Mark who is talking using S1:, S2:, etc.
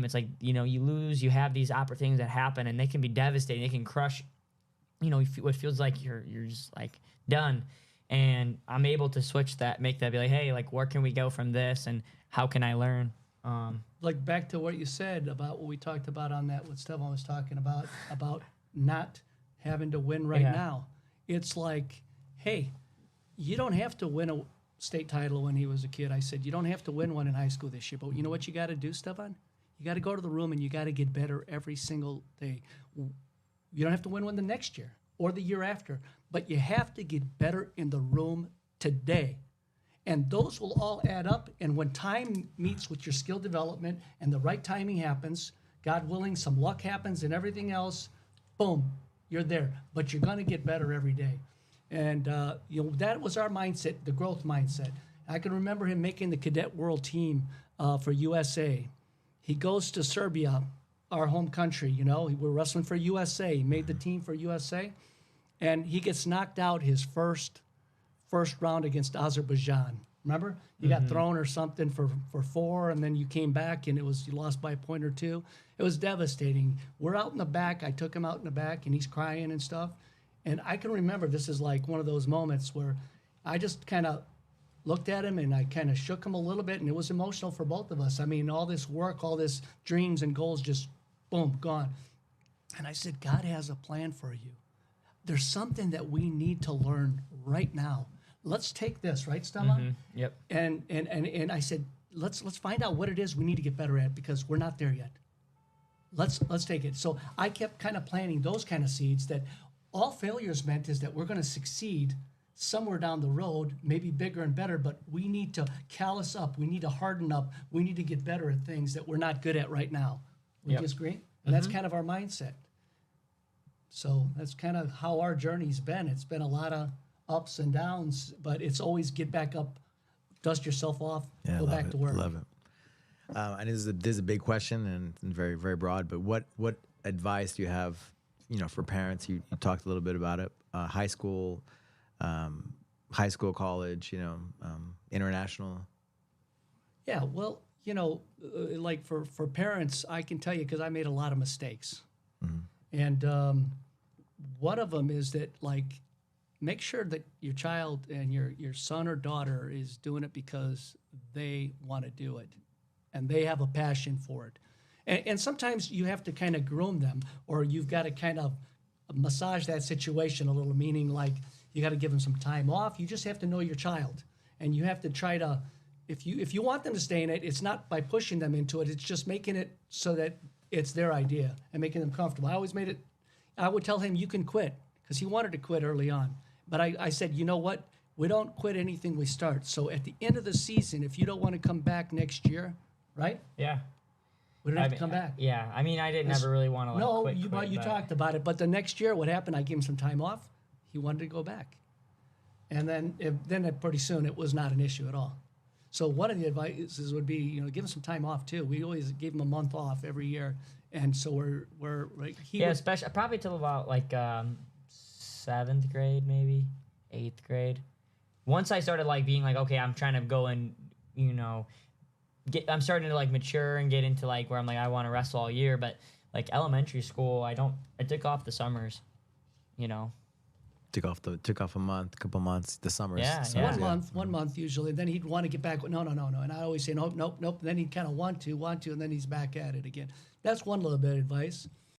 S1: It's like, you know, you lose, you have these opportunities that happen, and they can be devastating. They can crush, you know, what feels like you're just like done. And I'm able to switch that, make that be like, hey, like, where can we go from this, and how can I learn?
S2: Like back to what you said about what we talked about on that, what Stefan was talking about not having to win right now. It's like, hey, you don't have to win a state title when he was a kid. I said, you don't have to win one in high school this year, but you know what you got to do, Stefan? You got to go to the room and you got to get better every single day. You don't have to win one the next year or the year after, but you have to get better in the room today. And those will all add up. And when time meets with your skill development and the right timing happens, God willing, some luck happens and everything else, boom, you're there. But you're going to get better every day. And you know, that was our mindset, the growth mindset. I can remember him making the cadet world team for USA. He goes to Serbia, our home country, you know. We're wrestling for USA. He made the team for USA. And he gets knocked out his first round against Azerbaijan. Remember? You got thrown or something for 4, and then you came back, and you lost by a point or 2. It was devastating. We're out in the back. I took him out in the back, and he's crying and stuff. And I can remember this is like one of those moments where I just kind of looked at him and I kind of shook him a little bit, and it was emotional for both of us. I mean, all this work, all this dreams and goals just, boom, gone. And I said, God has a plan for you. There's something that we need to learn right now. Let's take this, right, Stella?
S1: Yep.
S2: And I said, let's find out what it is we need to get better at, because we're not there yet. Let's take it. So I kept kind of planting those kind of seeds that all failures meant is that we're going to succeed somewhere down the road, maybe bigger and better, but we need to callous up. We need to harden up. We need to get better at things that we're not good at right now. Would you agree? And that's kind of our mindset. So that's kind of how our journey's been. It's been a lot of ups and downs, but it's always get back up, dust yourself off, go back to work.
S3: Love it. And this is a big question and very, very broad, but what advice do you have, you know, for parents? You talked a little bit about it, high school, college, you know, international.
S2: Yeah, well, you know, like for parents, I can tell you, because I made a lot of mistakes. And one of them is that, like, make sure that your child and your son or daughter is doing it because they want to do it and they have a passion for it. And sometimes you have to kind of groom them, or you've got to kind of massage that situation a little, meaning like you got to give them some time off. You just have to know your child, and you have to try to, if you want them to stay in it, it's not by pushing them into it. It's just making it so that it's their idea and making them comfortable. I would tell him, you can quit, because he wanted to quit early on. But I said, you know what? We don't quit anything we start. So at the end of the season, if you don't want to come back next year, right?
S1: Yeah.
S2: We don't have to come back.
S1: Yeah. I mean, I didn't ever really want to, like, quit.
S2: You talked about it. But the next year, what happened? I gave him some time off. He wanted to go back. And then pretty soon, it was not an issue at all. So one of the advices would be, you know, give him some time off too. We always gave him a month off every year. And so we're like,
S1: especially probably till about like 7th grade, maybe 8th grade. Once I started like being like, okay, I'm trying to go and, you know, I'm starting to like mature and get into like where I'm like, I want to wrestle all year. But like elementary school, I took off the summers, you know.
S3: Took off a month, couple months, the summers.
S1: Yeah.
S2: 1 month usually. Then he'd want to get back. No. And I always say, nope. Then he'd kind of want to, and then he's back at it again. That's one little bit of advice.